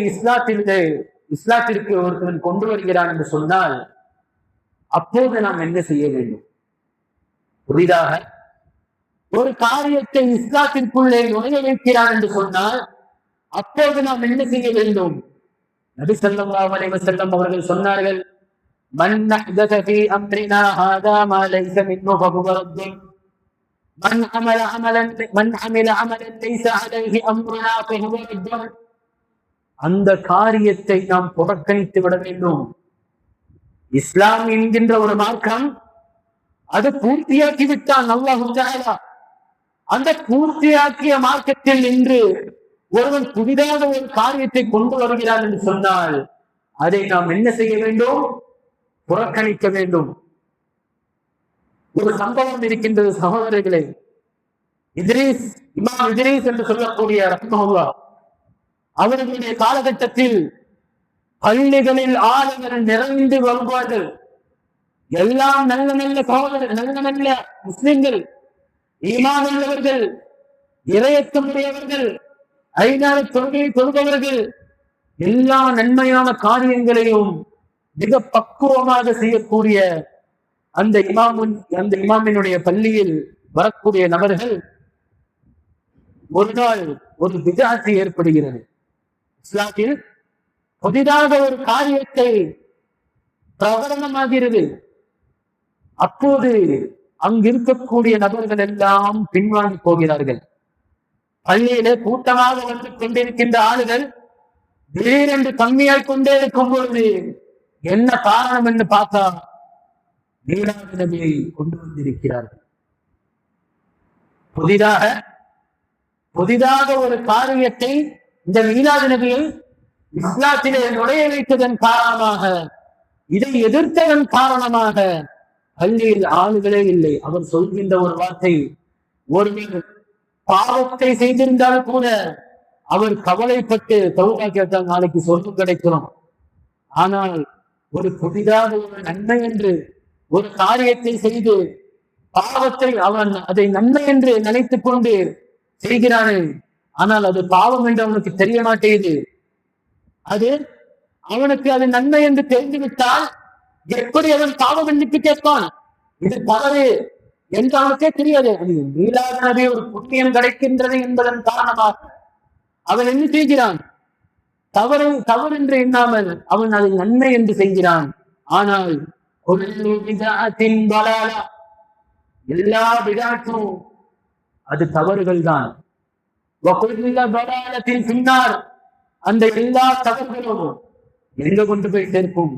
இஸ்லாத்திற்கு ஒருத்தன் கொண்டு வருகிறான் என்று சொன்னால் அப்போது நாம் என்ன செய்ய வேண்டும்? புதிதாக ஒரு காரியத்தை இஸ்லாத்திற்குள்ளே நுழைய வைக்கிறான் என்று சொன்னால் அப்போது நாம் என்ன செய்ய வேண்டும்? நபி ஸல்லல்லாஹு அலைஹி வஸல்லம் அவர்கள் சொன்னார்கள், மன் அஹ்தஸ ஃபீ அம்ரினா ஹாதா மா லைஸ மின்ஹு ஃபஹுவ ரத்துன் மன் அமல அமலன் லைஸ அலைஹி அம்ருனா ஃபஹுவ ரத்துன். அந்த காரியத்தை நாம் புறக்கணித்து விட வேண்டும். இஸ்லாம் என்கின்ற ஒரு மார்க்கம் அது பூர்த்தியாக்கி விட்டான் அல்லாஹ் தஆலா. அந்த பூர்த்தியாக்கிய மார்க்கத்தில் நின்று ஒருவன் புதிதாக ஒரு காரியத்தை கொண்டு வருகிறார் என்று சொன்னால் அதை நாம் என்ன செய்ய வேண்டும்? புறக்கணிக்க வேண்டும். ஒரு சம்பவம் இருக்கின்றது சகோதரர்களே. இமாம் இத்ரீஸ் என்று சொல்லக்கூடிய ரஹ்மத்துல்லாஹ் அவர்களுடைய காலகட்டத்தில் பள்ளிகளில் ஆளுநர் நிறைந்து வருவார்கள். எல்லாம் நல்ல நல்ல சகோதரர்கள், நல்ல நல்ல முஸ்லிம்கள், ஈமான் உள்ளவர்கள், இறையச்சமுடையவர்கள், ஐநாறு தொழுகையை தொழுபவர்கள், எல்லா நன்மையான காரியங்களையும் மிக பக்குவமாக செய்யக்கூடிய அந்த இமாமினுடைய பள்ளியில் வரக்கூடிய நபர்கள் ஒரு நாள் ஒரு பித்அத் ஏற்படுகிறது. இஸ்லாத்தில் புதிதாக ஒரு காரியத்தை பிரகடனமாகிறது. அப்போது அங்கிருக்கக்கூடிய நபர்கள் எல்லாம் பின்வாங்கி போகிறார்கள். பள்ளியிலே கூட்டமாக வந்து கொண்டிருக்கின்ற ஆளுகள் திடீரென்று கம்மியாய் கொண்டே இருக்கும் பொழுது என்ன காரணம் என்று பார்த்தா மீலாது நபியை கொண்டு வந்திருக்கிறார்கள். புதிதாக ஒரு காரியத்தை இந்த மீலாது நபியை இஸ்லாத்திலே நுழைய வைத்ததன் காரணமாக, இதை எதிர்த்ததன் காரணமாக பள்ளியில் ஆளுகளே இல்லை. அவர் சொல்கின்ற ஒரு வார்த்தை, ஒருவர் பாவத்தை செய்திருந்தால் கூட அவர் கவலைப்பட்டு தௌபா கேட்டால் நாளைக்கு சொர்க்கம் கிடைக்கிறோம். ஆனால் ஒரு புதிதாக ஒரு நன்மை என்று ஒரு காரியத்தை செய்து பாவத்தை அவன் அதை நன்மை என்று நினைத்துக் கொண்டு செய்கிறானே, ஆனால் அது பாவம் என்று அவனுக்கு தெரிய மாட்டேது. அது அவனுக்கு அது நன்மை என்று தெரிந்துவிட்டால் எப்படி அவன் பாவ மன்னிப்பு கேட்பான்? இது தவறு என்று அவனுக்கே தெரியாது. அது மீலாது நபி ஒரு புண்ணியம் கிடைக்கின்றது என்பதன் காரணமாக அவன் என்ன செய்கிறான்? தவறு என்று எண்ணாமல் அவன் அதை நன்மை என்று செய்கிறான். ஆனால் எல்லா பிதாற்றும் அது தவறுகள் தான். பின்னால் அந்த எல்லா தவறுகளும் எங்க கொண்டு போய் சேர்க்கும்?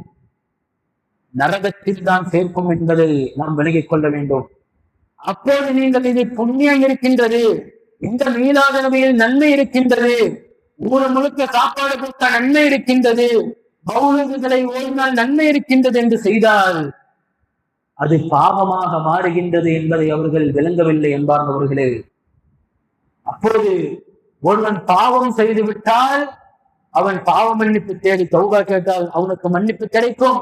நரகத்தில் தான் சேர்க்கும் என்பதை நாம் விலகிக் கொள்ள வேண்டும். அப்போது நீங்கள் இது புண்ணியம் இருக்கின்றது, இந்த மீலாது நபியில் நன்மை இருக்கின்றது, ஊர் முழுக்க சாப்பாடு கொடுத்த நன்மை இருக்கின்றது, பௌலங்களை ஓடினால் நன்மை இருக்கின்றது என்று செய்தால் அது பாவமாக மாறுகின்றது என்பதை அவர்கள் விளங்கவில்லை என்பார்களே. அப்பொழுது ஒருவன் பாவம் செய்து விட்டால் அவன் பாவ மன்னிப்பு தேடி தௌபா கேட்டால் அவனுக்கு மன்னிப்பு கிடைக்கும்.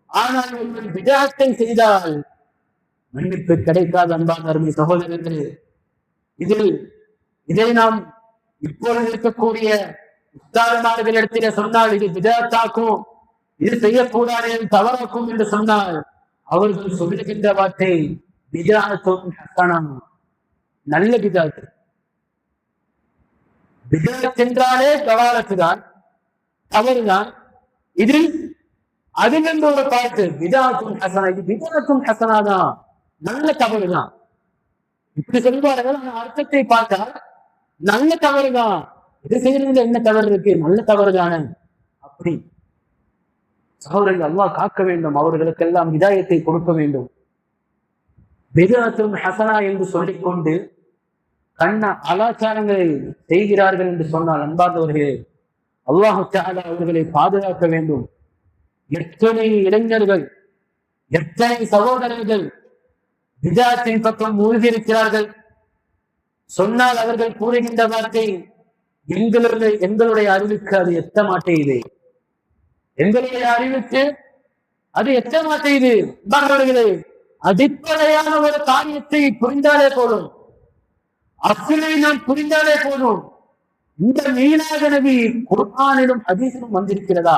ஆனால் ஒருவன் விதத்தை செய்தால் மன்னிப்பு கிடைக்காது. அன்பான அருமை சகோதரர்களே, இதை நாம் இப்பொழுது இருக்கக்கூடிய உஸ்தாதமார்களிடத்திலே சொன்னால் இது விதத்தாக்கும், இது செய்யக்கூடாது, தவறாக்கும் என்று சொன்னால் அவர்கள் சொல்லுகின்ற வார்த்தை பிதாத்துன் ஹஸனா, நல்ல பிதாத்து. பிதாத் என்றாலே கவாலத்து தான், தவறுதான். இதில் அதிலிருந்து ஒரு பாட்டு பிதாத்துன் ஹஸனா, இது பிதாத்துன் ஹஸனா தான், நல்ல தவறுதான். இப்படி சொல்வார்கள். அர்த்தத்தை பார்த்தால் நல்ல தவறுதான், இது செய்யறதுல என்ன தவறு இருக்கு? நல்ல தவறுதான அப்படி. சகோதரர்கள், அல்லாஹ் காக்க வேண்டும், அவர்களுக்கெல்லாம் ஹிதாயத்தை கொடுக்க வேண்டும். பிதஅத்துன் ஹஸனா என்று சொல்லிக்கொண்டு கலாச்சாரங்களை செய்கிறார்கள் என்று சொன்னால் அன்பார்ந்தவர்களே, அல்லாஹ் தஆலா அவர்களை பாதுகாக்க வேண்டும். எத்தனை இளைஞர்கள், எத்தனை சகோதரர்கள் பிதஅத்தின் பக்கம் மூழ்கி இருக்கிறார்கள். சொன்னால் அவர்கள் கூறுகின்ற வார்த்தை, எங்களுடைய அறிவுக்கு அது எத்த மாட்டேது, எங்களுடைய அறிவுக்கு அது எத்த மாட்டேது. அடிப்படையான ஒரு காரியத்தை புரிந்தாலே போதும், அசுலை நாம் புரிந்தாலே போதும், இந்த மீனாத நபி குர்ஆனிலும் ஹதீஸிலும் வந்திருக்கிறதா,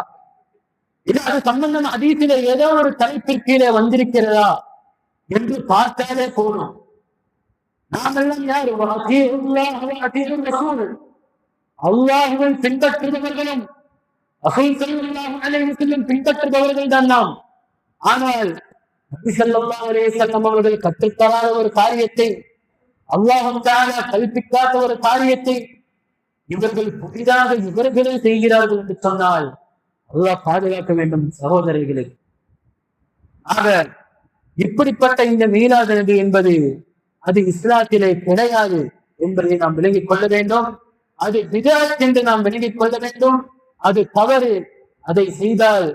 இது அது சம்பந்தம் ஹதீஸிலே ஏதோ ஒரு தலைப்பிற்கீழே வந்திருக்கிறதா என்று பார்த்தாலே போதும். நாமெல்லாம் யாரு? அல்லாஹுவை பின்பற்றுபவர்களும் பின்பற்றுபவர்கள் தான் நாம். ஆனால் நபி ஸல்லல்லாஹு அலைஹி வஸல்லம் அவர்கள் கற்றுத்தராத ஒரு காரியத்தை, அல்லாஹ் தஆலா கற்பிக்காத ஒரு காரியத்தை இவர்கள் புதிதாக இவர்களே செய்கிறார்கள் என்று சொன்னால் அல்லாஹ் பாதுகாக்க வேண்டும் சகோதரர்களே. ஆக இப்படிப்பட்ட இந்த மீலாது நபி என்பது அது இஸ்லாத்திலே கிடையாது என்பதை நாம் விளங்கிக் கொள்ள வேண்டும். அது பித்அத் என்று நாம் விளங்கிக் கொள்ள வேண்டும். அது தவறு, அதை செய்தால்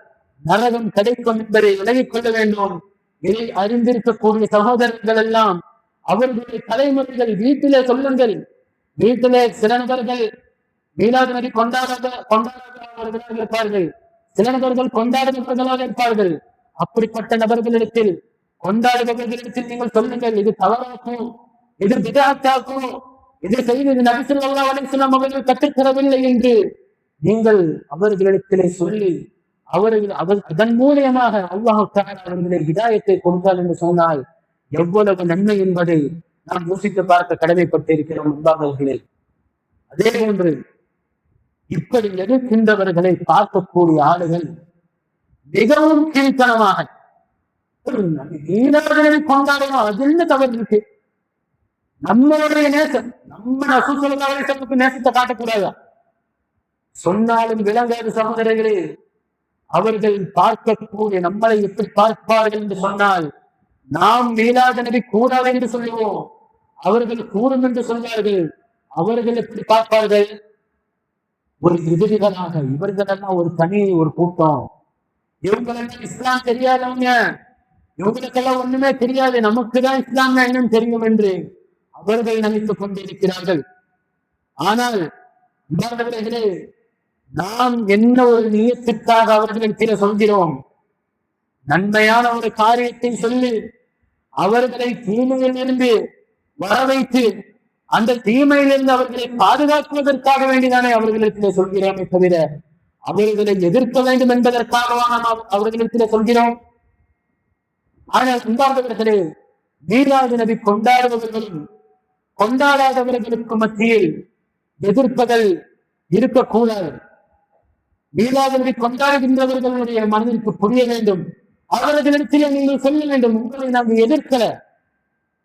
நரகம் கிடைக்கும் என்பதை விளங்கிக் கொள்ள வேண்டும். இதை அறிந்திருக்கக்கூடிய சகோதரர்கள் எல்லாம் அவர்களுடைய தலைமுறைகள் வீட்டிலே சொல்லுங்கள். வீட்டிலே சில நபர்கள் மீலாது நபி கொண்டாடாதவர்களாக இருப்பார்கள், சில நபர்கள் கொண்டாடுபவர்களாக இருப்பார்கள். அப்படிப்பட்ட நபர்களிடத்தில், கொண்டாடுபவர்களிடத்தில் நீங்கள் சொல்லுங்கள், இது தவறாக்கும், இது பித்அத்தாக்கும், இது செய்து நபி ஸல்லல்லாஹு அலைஹி வஸல்லம் அவர்கள் கற்றுத்தரவில்லை என்று நீங்கள் அவர்களிடத்திலே சொல்லி அதன் மூலியமாக அல்லாஹ் தஆலா அவர்களை ஹிதாயத்தை கொடுத்தால் என்று சொன்னால் எவ்வளவு நன்மை என்பதை நாம் யோசித்து பார்க்க கடமைப்பட்டிருக்கிறோம் அன்பானவர்களே. அதே போன்று இப்படி எதிர்க்கின்றவர்களை பார்க்கக்கூடிய ஆளுகள் மிகவும் கீழ்த்தனமாக கொண்டாடணும், அது என்ன தவறு இருக்கு? நம்மளுடைய நேசம், நம்ம நசுக்கு நேசத்தை காட்டக்கூடாதா? சொன்னாலும் விளங்காத சகோதரர்களே, அவர்கள் பார்க்கக்கூடிய நம்மளை எப்படி பார்ப்பார்கள் என்று சொன்னால், நாம் மீலாத நபி கூடாது என்று சொல்லுவோம், அவர்கள் கூடும் என்று சொல்வார்கள். அவர்கள் எப்படி பார்ப்பார்கள்? ஒரு எதிரிகளாக. இவர்களெல்லாம் ஒரு தனி ஒரு கூட்டம், இவங்களெல்லாம் இஸ்லாம் தெரியாதவங்க, இவங்களுக்கெல்லாம் ஒண்ணுமே தெரியாது, நமக்குதான் இஸ்லாம் இன்னும் தெரியும் என்று அவர்கள் நினைத்துக் கொண்டிருக்கிறார்கள். ஆனால் நாம் என்ன ஒரு நியத்திற்காக அவர்களிடத்தில் சொல்கிறோம்? நன்மையான ஒரு காரியத்தை சொல்லி அவர்களை தீமையில் இருந்து வர வைத்து அந்த தீமையிலிருந்து அவர்களை பாதுகாக்குவதற்காக வேண்டிதானே அவர்களிடத்திலே சொல்கிறோமே தவிர அவர்களை எதிர்க்க வேண்டும் என்பதற்காக நாம் அவர்களிடத்திலே சொல்கிறோம். ஆனால் அன்பார்ந்தவர்களே, மீலாது நபி கொண்டாடுபவர்களும் கொண்டாடாதவர்களுக்கு மத்தியில் எதிர்ப்புகள் இருக்கக்கூடாது. மீலாது நபி கொண்டாடுகின்றவர்களுடைய மனதிற்கு புரிய வேண்டும். அவர்களிடத்திலே நீங்கள் சொல்ல வேண்டும், உங்களை நாங்கள் எதிர்க்கல,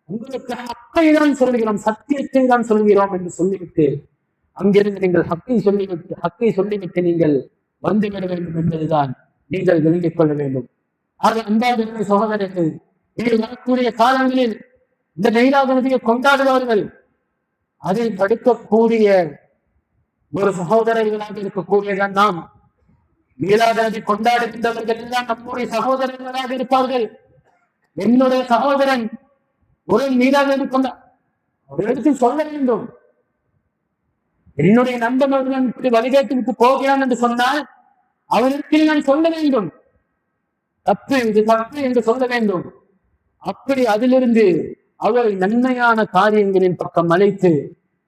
உங்களுக்கு ஹக்கை தான் சொல்கிறோம், சத்தியத்தை தான் சொல்கிறோம் என்று சொல்லிவிட்டு அங்கிருந்து நீங்கள் ஹக்கை சொல்லிவிட்டு நீங்கள் வந்துவிட வேண்டும் என்பதுதான் நீங்கள் விளங்கிக் கொள்ள வேண்டும். ஆக அன்பார்ந்த சகோதரர்கள், இனி வரக்கூடிய காலங்களில் இந்த மீலாது நபியை கொண்டாடுபவர்கள், அதை தடுக்கக்கூடிய ஒரு சகோதரர்களாக இருக்கக்கூடியதான் நாம். மீலாது நபி கொண்டாடுகின்றவர்கள் எல்லாம் நம்முடைய சகோதரர்களாக இருப்பார்கள். என்னுடைய சகோதரன் ஒரு மீலாது நபி அவரிடத்தில் சொல்ல வேண்டும். என்னுடைய நண்பன் அவர்கள் இப்படி வழிகேட்டுக்கு போகிறான் என்று சொன்னால் அவரிடத்தில் நான் சொல்ல வேண்டும், தப்பு, இது தப்பு என்று சொல்ல வேண்டும். அப்படி அதிலிருந்து அவரை நன்மையான காரியங்களின் பக்கம் அழைத்து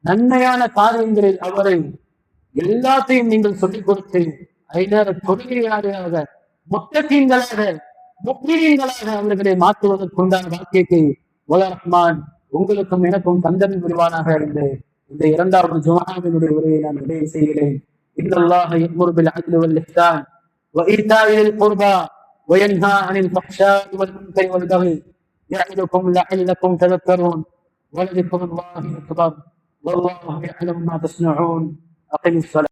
நன்மையான காரியங்களில் அவரை எல்லாத்தையும் நீங்கள் சொல்லிக் கொடுத்து ஐநேர தொழிலாளியாக முத்தகீன்களாக முக்மீன்களாக அவர்களை மாற்றுவதற்குண்டான வாக்கியத்தை ரஹ்மான் உங்களுக்கும் எனக்கும் தந்தன் புரிவானாக இருந்து இந்த இரண்டாவது ஜும்ஆவினுடைய உரையை நான் நிறைவு செய்கிறேன். இன்னல்லாஹ யஅமுரு பில் அத்லி வல் இஹ்சான் வ ஈதாஇ ذில் குர்பா வ யன்ஹா அனில் ஃபஹ்ஷாஇ வல் முன்கரி வல் பகி يعظكم لعلكم تذكرون ولذكر الله أكبر والله يعلم ما تصنعون. أقم الصلاة.